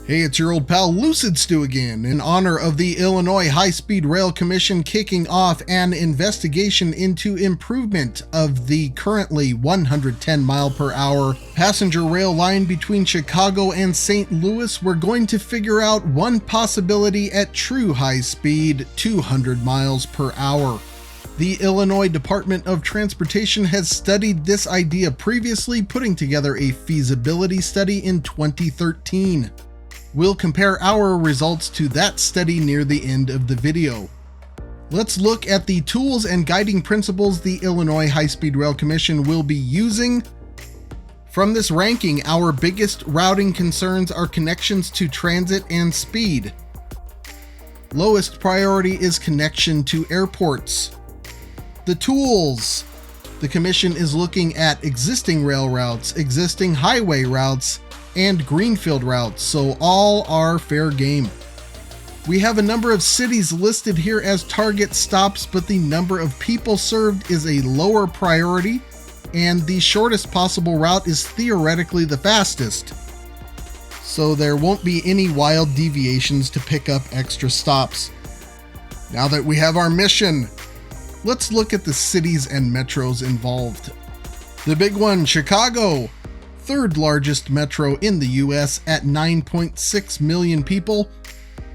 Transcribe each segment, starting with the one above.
Hey, it's your old pal Lucid Stu again, in honor of the Illinois High-Speed Rail Commission kicking off an investigation into improvement of the currently 110 mile per hour passenger rail line between Chicago and St. Louis. We're going to figure out one possibility at true high speed, 200 miles per hour. The Illinois Department of Transportation has studied this idea previously, putting together a feasibility study in 2013. We'll compare our results to that study near the end of the video. Let's look at the tools and guiding principles the Illinois High-Speed Rail Commission will be using. From this ranking, our biggest routing concerns are connections to transit and speed. Lowest priority is connection to airports. The tools. The Commission is looking at existing rail routes, existing highway routes, and greenfield routes, so all are fair game. We have a number of cities listed here as target stops, but the number of people served is a lower priority, and the shortest possible route is theoretically the fastest. So there won't be any wild deviations to pick up extra stops. Now that we have our mission, let's look at the cities and metros involved. The big one, Chicago. Third largest metro in the US at 9.6 million people.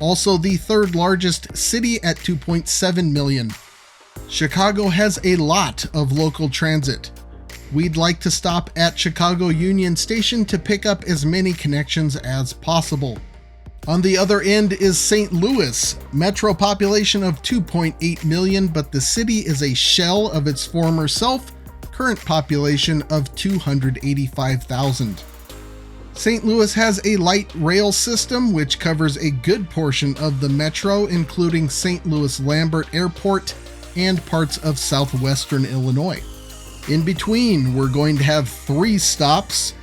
Also the third largest city at 2.7 million. Chicago has a lot of local transit. We'd like to stop at Chicago Union Station to pick up as many connections as possible. On the other end is St. Louis, metro population of 2.8 million, but the city is a shell of its former self. Current population of 285,000. St. Louis has a light rail system which covers a good portion of the metro, including St. Louis Lambert Airport and parts of southwestern Illinois. In between, we're going to have 3 stops.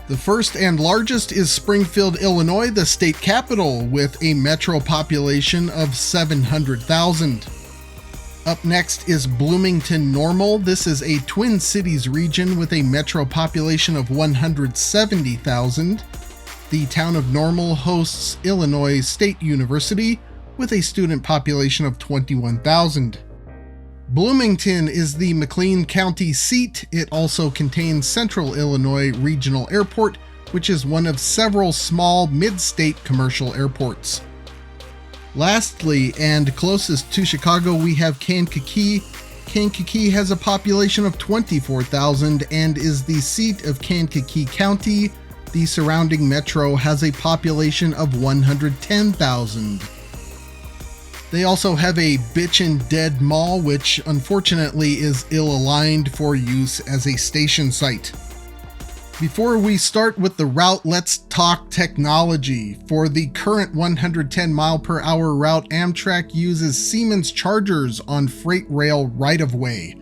The first and largest is Springfield, Illinois, the state capital, with a metro population of 700,000. Up next is Bloomington-Normal. This is a Twin Cities region with a metro population of 170,000. The town of Normal hosts Illinois State University with a student population of 21,000. Bloomington is the McLean County seat. It also contains Central Illinois Regional Airport, which is one of several small mid-state commercial airports. Lastly, and closest to Chicago, we have Kankakee. Kankakee has a population of 24,000 and is the seat of Kankakee County. The surrounding metro has a population of 110,000. They also have a bitchin' dead mall, which unfortunately is ill-aligned for use as a station site. Before we start with the route, let's talk technology. For the current 110 mile per hour route, Amtrak uses Siemens Chargers on freight rail right-of-way.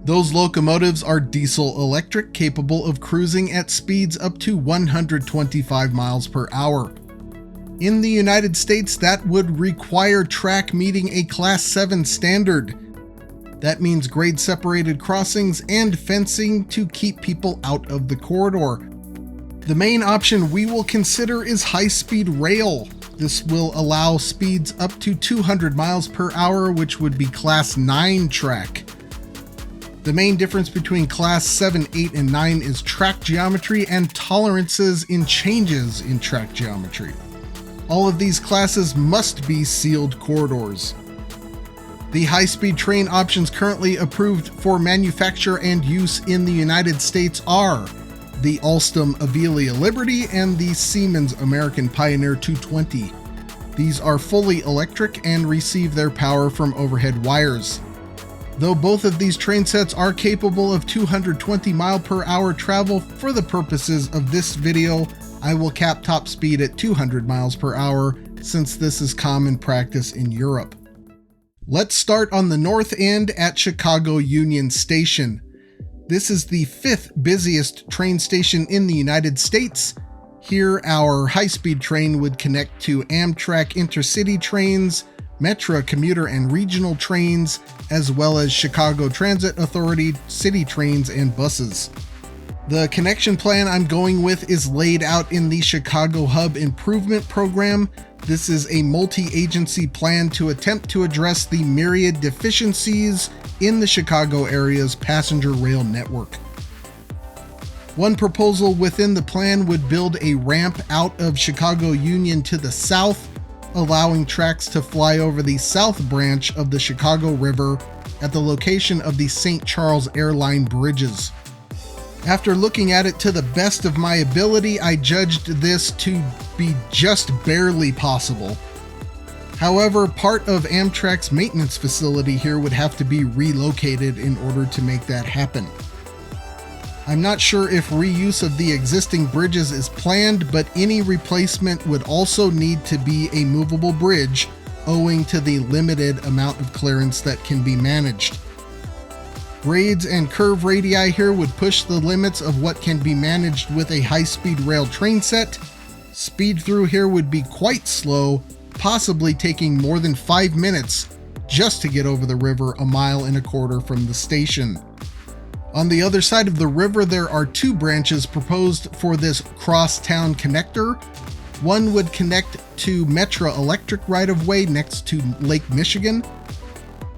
Those locomotives are diesel-electric, capable of cruising at speeds up to 125 miles per hour. In the United States, that would require track meeting a Class 7 standard. That means grade-separated crossings and fencing to keep people out of the corridor. The main option we will consider is high-speed rail. This will allow speeds up to 200 miles per hour, which would be Class 9 track. The main difference between Class 7, 8, and 9 is track geometry and tolerances in changes in track geometry. All of these classes must be sealed corridors. The high-speed train options currently approved for manufacture and use in the United States are the Alstom Avelia Liberty and the Siemens American Pioneer 220. These are fully electric and receive their power from overhead wires. Though both of these train sets are capable of 220 mile per hour travel, for the purposes of this video, I will cap top speed at 200 miles per hour since this is common practice in Europe. Let's start on the north end at Chicago Union Station. This is the 5th busiest train station in the United States. Here, our high-speed train would connect to Amtrak intercity trains, Metra commuter and regional trains, as well as Chicago Transit Authority city trains and buses. The connection plan I'm going with is laid out in the Chicago Hub Improvement Program. This is a multi-agency plan to attempt to address the myriad deficiencies in the Chicago area's passenger rail network. One proposal within the plan would build a ramp out of Chicago Union to the south, allowing tracks to fly over the south branch of the Chicago River at the location of the St. Charles Airline bridges. After looking at it to the best of my ability, I judged this to be just barely possible. However, part of Amtrak's maintenance facility here would have to be relocated in order to make that happen. I'm not sure if reuse of the existing bridges is planned, but any replacement would also need to be a movable bridge, owing to the limited amount of clearance that can be managed. Grades and curve radii here would push the limits of what can be managed with a high-speed rail train set. Speed through here would be quite slow, possibly taking more than 5 minutes just to get over the river 1.25 miles from the station. On the other side of the river, there are 2 branches proposed for this cross-town connector. One would connect to Metro Electric right-of-way next to Lake Michigan.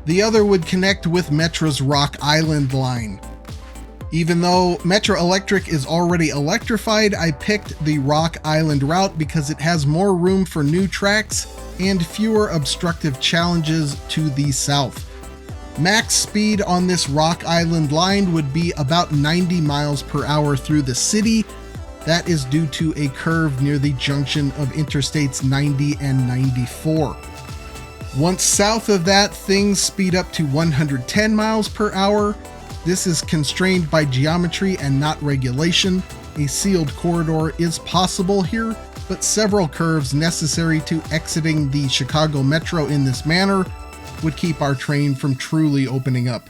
The other would connect with Metro's Rock Island line. Even though Metro Electric is already electrified, I picked the Rock Island route because it has more room for new tracks and fewer obstructive challenges to the south. Max speed on this Rock Island line would be about 90 miles per hour through the city. That is due to a curve near the junction of Interstates 90 and 94. Once south of that, things speed up to 110 miles per hour. This is constrained by geometry and not regulation. A sealed corridor is possible here, but several curves necessary to exiting the Chicago Metro in this manner would keep our train from truly opening up.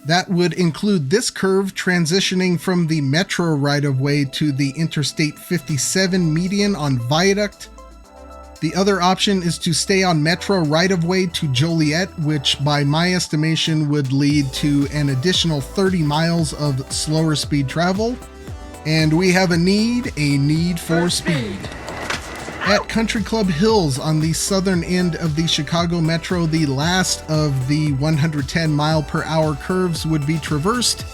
That would include this curve transitioning from the Metro right-of-way to the Interstate 57 median on Viaduct. The other option is to stay on Metro right-of-way to Joliet, which by my estimation would lead to an additional 30 miles of slower speed travel. And we have a need for speed. At Country Club Hills on the southern end of the Chicago Metro, the last of the 110 mile per hour curves would be traversed,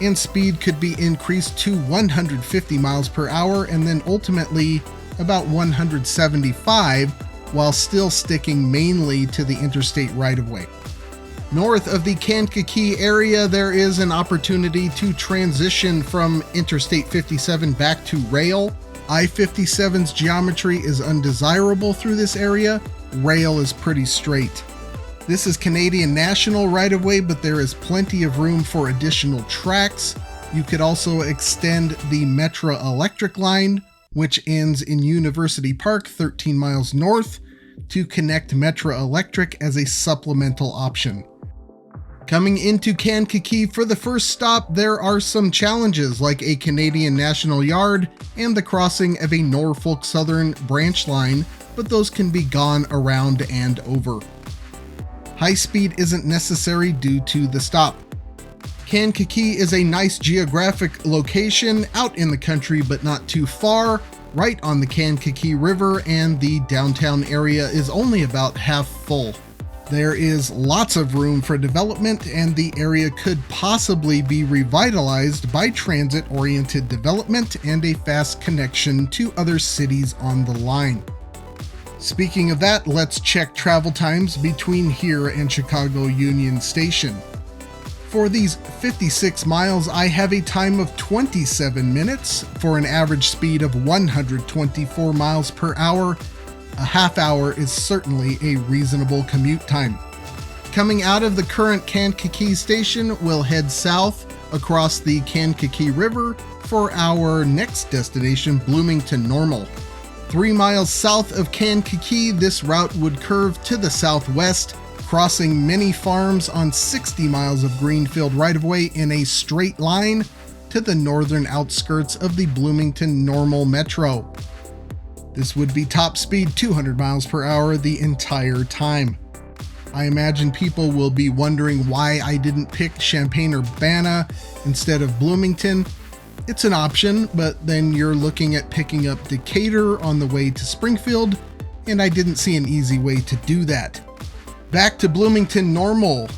and speed could be increased to 150 miles per hour and then ultimately about 175, while still sticking mainly to the interstate right-of-way. North of the Kankakee area, there is an opportunity to transition from Interstate 57 back to rail. I-57's geometry is undesirable through this area. Rail is pretty straight. This is Canadian National right-of-way, but there is plenty of room for additional tracks. You could also extend the Metro Electric line, which ends in University Park 13 miles north, to connect Metro Electric as a supplemental option. Coming into Kankakee for the first stop, there are some challenges like a Canadian National Yard and the crossing of a Norfolk Southern branch line, but those can be gone around and over. High speed isn't necessary due to the stop. Kankakee is a nice geographic location out in the country but not too far, right on the Kankakee River, and the downtown area is only about half full. There is lots of room for development, and the area could possibly be revitalized by transit-oriented development and a fast connection to other cities on the line. Speaking of that, let's check travel times between here and Chicago Union Station. For these 56 miles, I have a time of 27 minutes for an average speed of 124 miles per hour. A half hour is certainly a reasonable commute time. Coming out of the current Kankakee station, we'll head south across the Kankakee River for our next destination, Bloomington-Normal. 3 miles south of Kankakee, this route would curve to the southwest, crossing many farms on 60 miles of greenfield right-of-way in a straight line to the northern outskirts of the Bloomington-Normal Metro. This would be top speed 200 miles per hour the entire time. I imagine people will be wondering why I didn't pick Champaign-Urbana instead of Bloomington. It's an option, but then you're looking at picking up Decatur on the way to Springfield, and I didn't see an easy way to do that. Back to Bloomington-Normal.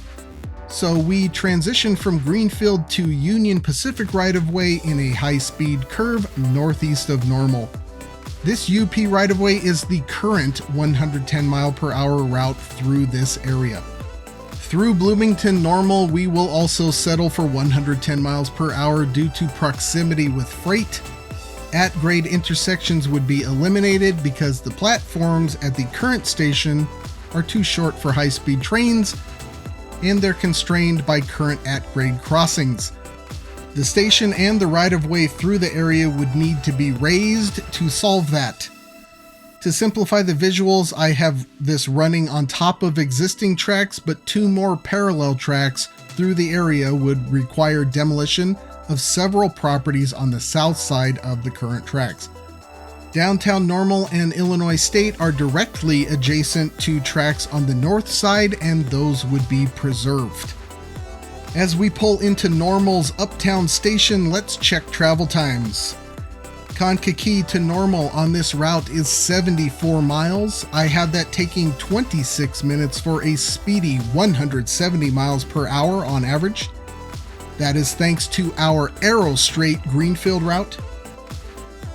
So we transition from Greenfield to Union Pacific right-of-way in a high-speed curve northeast of Normal. This UP right-of-way is the current 110 mile per hour route through this area. Through Bloomington-Normal, we will also settle for 110 miles per hour due to proximity with freight. At-grade intersections would be eliminated because the platforms at the current station are too short for high-speed trains, and they're constrained by current at-grade crossings. The station and the right-of-way through the area would need to be raised to solve that. To simplify the visuals, I have this running on top of existing tracks, but 2 more parallel tracks through the area would require demolition of several properties on the south side of the current tracks. Downtown Normal and Illinois State are directly adjacent to tracks on the north side, and those would be preserved. As we pull into Normal's Uptown Station, let's check travel times. Kankakee to Normal on this route is 74 miles. I have that taking 26 minutes for a speedy 170 miles per hour on average. That is thanks to our Arrow Straight Greenfield route.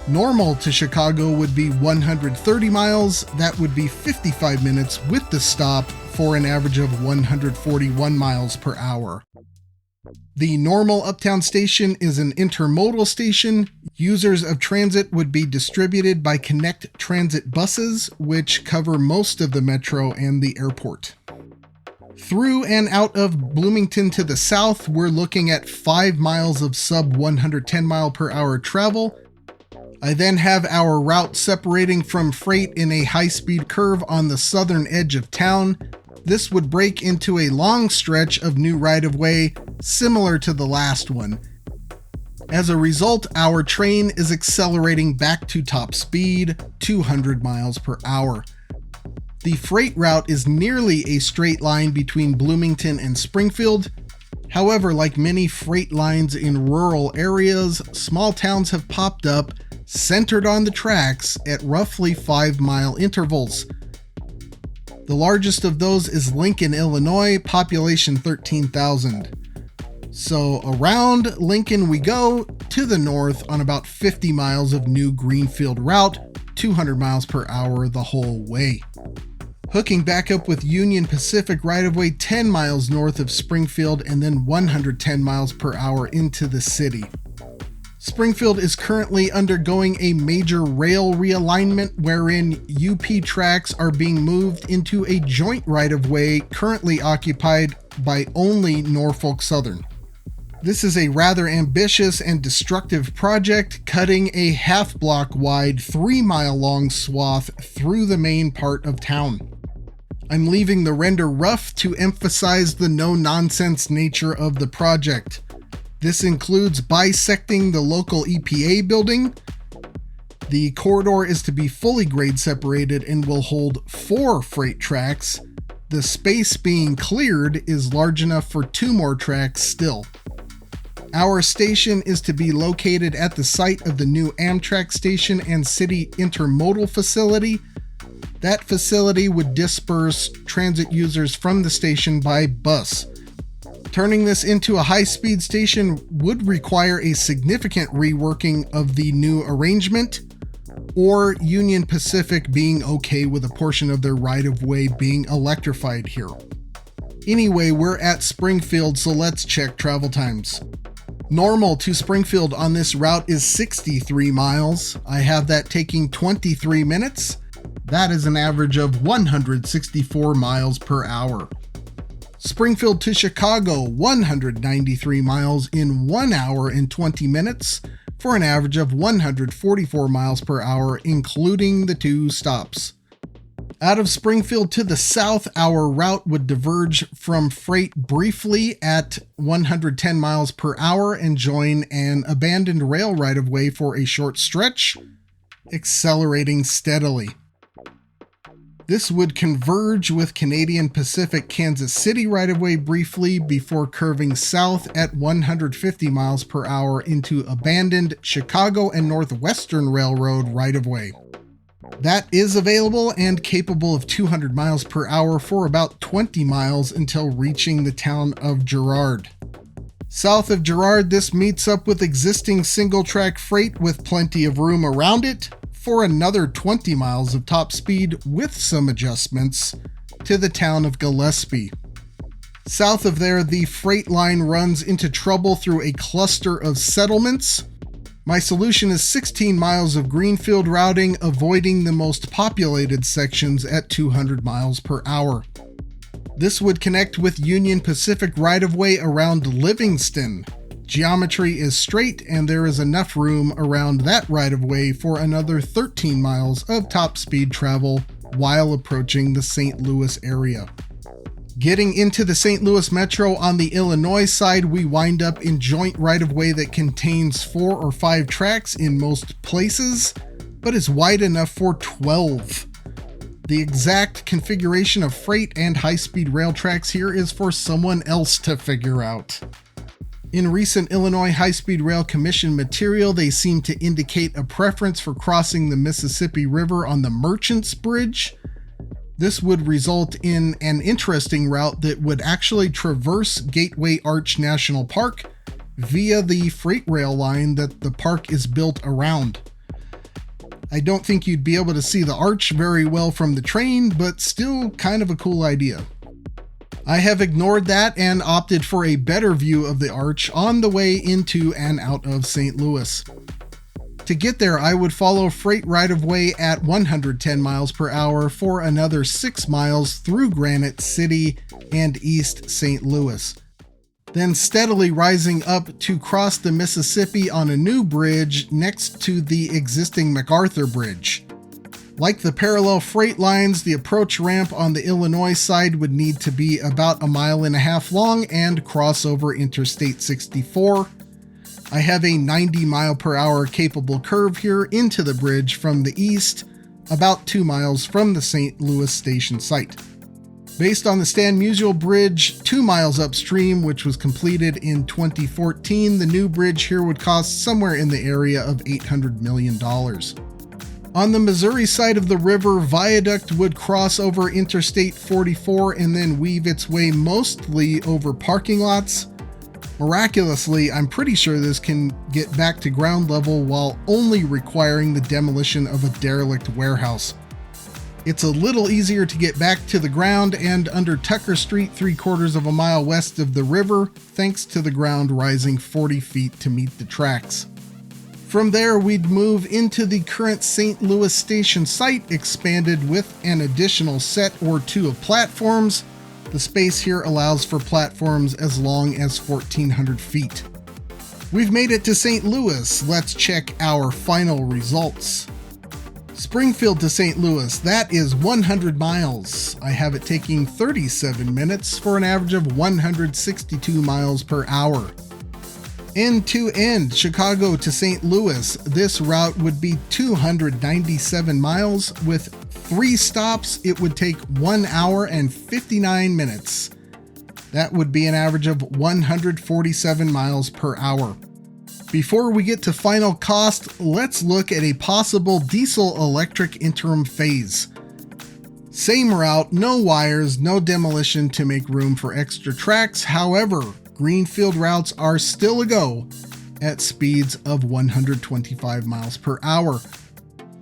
Normal to Chicago would be 130 miles. That would be 55 minutes with the stop for an average of 141 miles per hour. The Normal Uptown Station is an intermodal station. Users of transit would be distributed by Connect Transit buses, which cover most of the metro and the airport. Through and out of Bloomington to the south, we're looking at 5 miles of sub 110 mile per hour travel. I then have our route separating from freight in a high-speed curve on the southern edge of town. This would break into a long stretch of new right-of-way, similar to the last one. As a result, our train is accelerating back to top speed, 200 miles per hour. The freight route is nearly a straight line between Bloomington and Springfield. However, like many freight lines in rural areas, small towns have popped up, centered on the tracks at roughly 5-mile intervals. The largest of those is Lincoln, Illinois, population 13,000. So around Lincoln we go to the north on about 50 miles of new greenfield route, 200 miles per hour the whole way. Hooking back up with Union Pacific right-of-way 10 miles north of Springfield and then 110 miles per hour into the city. Springfield is currently undergoing a major rail realignment wherein UP tracks are being moved into a joint right-of-way currently occupied by only Norfolk Southern. This is a rather ambitious and destructive project, cutting a half-block wide, 3-mile long swath through the main part of town. I'm leaving the render rough to emphasize the no-nonsense nature of the project. This includes bisecting the local EPA building. The corridor is to be fully grade separated and will hold 4 freight tracks. The space being cleared is large enough for 2 more tracks still. Our station is to be located at the site of the new Amtrak station and city intermodal facility. That facility would disperse transit users from the station by bus. Turning this into a high-speed station would require a significant reworking of the new arrangement, or Union Pacific being okay with a portion of their right-of-way being electrified here. Anyway, we're at Springfield, so let's check travel times. Normal to Springfield on this route is 63 miles. I have that taking 23 minutes. That is an average of 164 miles per hour. Springfield to Chicago, 193 miles in 1 hour and 20 minutes for an average of 144 miles per hour, including the 2 stops. Out of Springfield to the south, our route would diverge from freight briefly at 110 miles per hour and join an abandoned rail right-of-way for a short stretch, accelerating steadily. This would converge with Canadian Pacific Kansas City right-of-way briefly before curving south at 150 miles per hour into abandoned Chicago and Northwestern Railroad right-of-way. That is available and capable of 200 miles per hour for about 20 miles until reaching the town of Girard. South of Girard, this meets up with existing single-track freight with plenty of room around it for another 20 miles of top speed with some adjustments to the town of Gillespie. South of there, the freight line runs into trouble through a cluster of settlements. My solution is 16 miles of greenfield routing, avoiding the most populated sections at 200 miles per hour. This would connect with Union Pacific right-of-way around Livingston. Geometry is straight and there is enough room around that right-of-way for another 13 miles of top speed travel while approaching the St. Louis area. Getting into the St. Louis Metro on the Illinois side, we wind up in joint right-of-way that contains 4 or 5 tracks in most places, but is wide enough for 12. The exact configuration of freight and high-speed rail tracks here is for someone else to figure out. In recent Illinois High-Speed Rail Commission material, they seem to indicate a preference for crossing the Mississippi River on the Merchants Bridge. This would result in an interesting route that would actually traverse Gateway Arch National Park via the freight rail line that the park is built around. I don't think you'd be able to see the arch very well from the train, but still kind of a cool idea. I have ignored that and opted for a better view of the arch on the way into and out of St. Louis. To get there, I would follow freight right-of-way at 110 miles per hour for another 6 miles through Granite City and East St. Louis, then steadily rising up to cross the Mississippi on a new bridge next to the existing MacArthur Bridge. Like the parallel freight lines, the approach ramp on the Illinois side would need to be about 1.5 miles long and cross over Interstate 64. I have a 90 mile per hour capable curve here into the bridge from the east, about 2 miles from the St. Louis station site. Based on the Stan Musial Bridge 2 miles upstream, which was completed in 2014, the new bridge here would cost somewhere in the area of $800 million. On the Missouri side of the river, viaduct would cross over Interstate 44 and then weave its way mostly over parking lots. Miraculously, I'm pretty sure this can get back to ground level while only requiring the demolition of a derelict warehouse. It's a little easier to get back to the ground and under Tucker Street 3/4 mile west of the river, thanks to the ground rising 40 feet to meet the tracks. From there, we'd move into the current St. Louis station site, expanded with an additional set or 2 of platforms. The space here allows for platforms as long as 1,400 feet. We've made it to St. Louis. Let's check our final results. Springfield to St. Louis, that is 100 miles. I have it taking 37 minutes for an average of 162 miles per hour. End to end, Chicago to St. Louis, this route would be 297 miles. With 3 stops, it would take 1 hour and 59 minutes. That would be an average of 147 miles per hour. Before we get to final cost, let's look at a possible diesel-electric interim phase. Same route, no wires, no demolition to make room for extra tracks. However, greenfield routes are still a go at speeds of 125 miles per hour.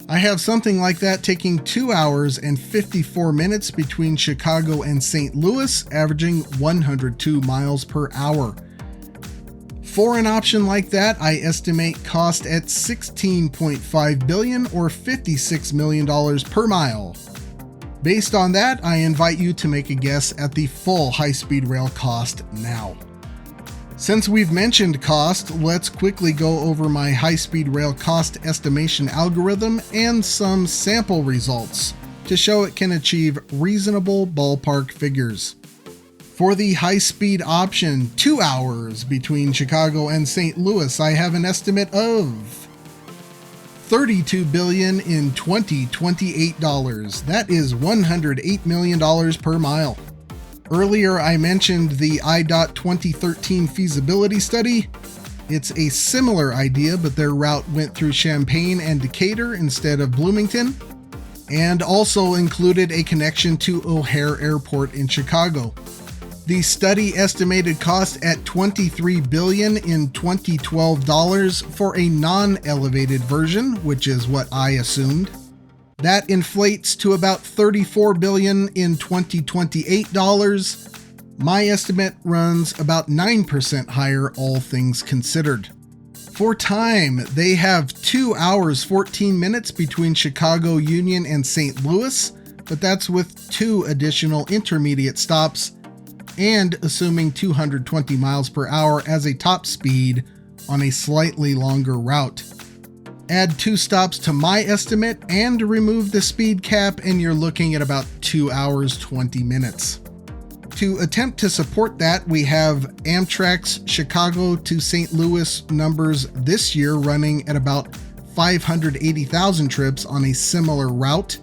I have something like that taking 2 hours and 54 minutes between Chicago and St. Louis, averaging 102 miles per hour. For an option like that, I estimate cost at $16.5 billion or $56 million per mile. Based on that, I invite you to make a guess at the full high-speed rail cost now. Since we've mentioned cost, let's quickly go over my high-speed rail cost estimation algorithm and some sample results to show it can achieve reasonable ballpark figures. For the high-speed option, 2 hours between Chicago and St. Louis, I have an estimate of $32 billion in 2028 dollars. That is $108 million per mile. Earlier, I mentioned the IDOT 2013 feasibility study. It's a similar idea, but their route went through Champaign and Decatur instead of Bloomington, and also included a connection to O'Hare Airport in Chicago. The study estimated cost at $23 billion in 2012 dollars for a non-elevated version, which is what I assumed. That inflates to about $34 billion in 2028 dollars. My estimate runs about 9% higher, all things considered. For time, they have 2 hours 14 minutes between Chicago Union and St. Louis, but that's with 2 additional intermediate stops and assuming 220 miles per hour as a top speed on a slightly longer route. Add 2 stops to my estimate and remove the speed cap, and you're looking at about 2 hours 20 minutes. To attempt to support that, we have Amtrak's Chicago to St. Louis numbers this year running at about 580,000 trips on a similar route.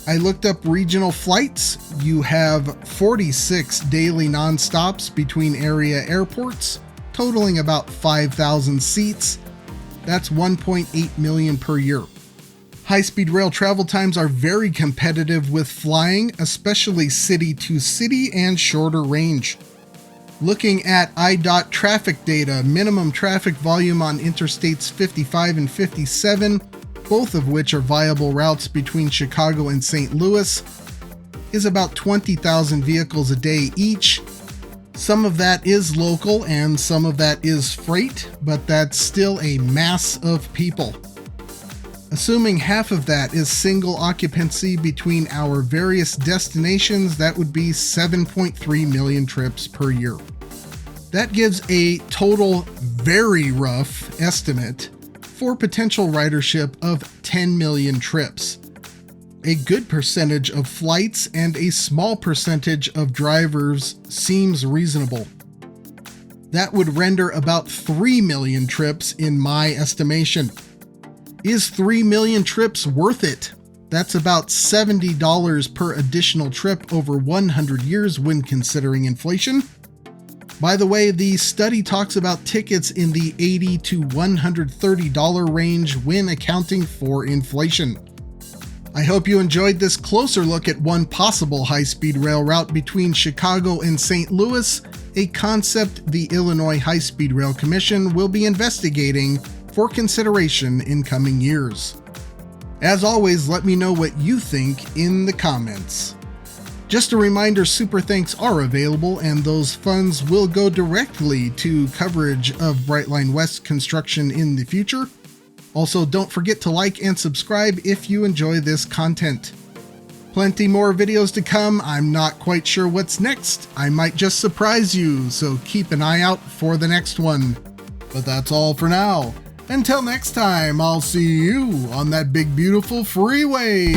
I looked up regional flights. You have 46 daily non-stops between area airports, totaling about 5,000 seats. That's 1.8 million per year. High-speed rail travel times are very competitive with flying, especially city to city and shorter range. Looking at IDOT traffic data, minimum traffic volume on Interstates 55 and 57, both of which are viable routes between Chicago and St. Louis, is about 20,000 vehicles a day each. Some of that is local and some of that is freight, but that's still a mass of people. Assuming half of that is single occupancy between our various destinations, that would be 7.3 million trips per year. That gives a total, very rough estimate for potential ridership of 10 million trips. A good percentage of flights and a small percentage of drivers seems reasonable. That would render about 3 million trips in my estimation. Is 3 million trips worth it? That's about $70 per additional trip over 100 years when considering inflation. By the way, the study talks about tickets in the $80 to $130 range when accounting for inflation. I hope you enjoyed this closer look at one possible high-speed rail route between Chicago and St. Louis, a concept the Illinois High-Speed Rail Commission will be investigating for consideration in coming years. As always, let me know what you think in the comments. Just a reminder, super thanks are available, and those funds will go directly to coverage of Brightline West construction in the future. Also, don't forget to like and subscribe if you enjoy this content. Plenty more videos to come. I'm not quite sure what's next. I might just surprise you, so keep an eye out for the next one. But that's all for now. Until next time, I'll see you on that big beautiful freeway.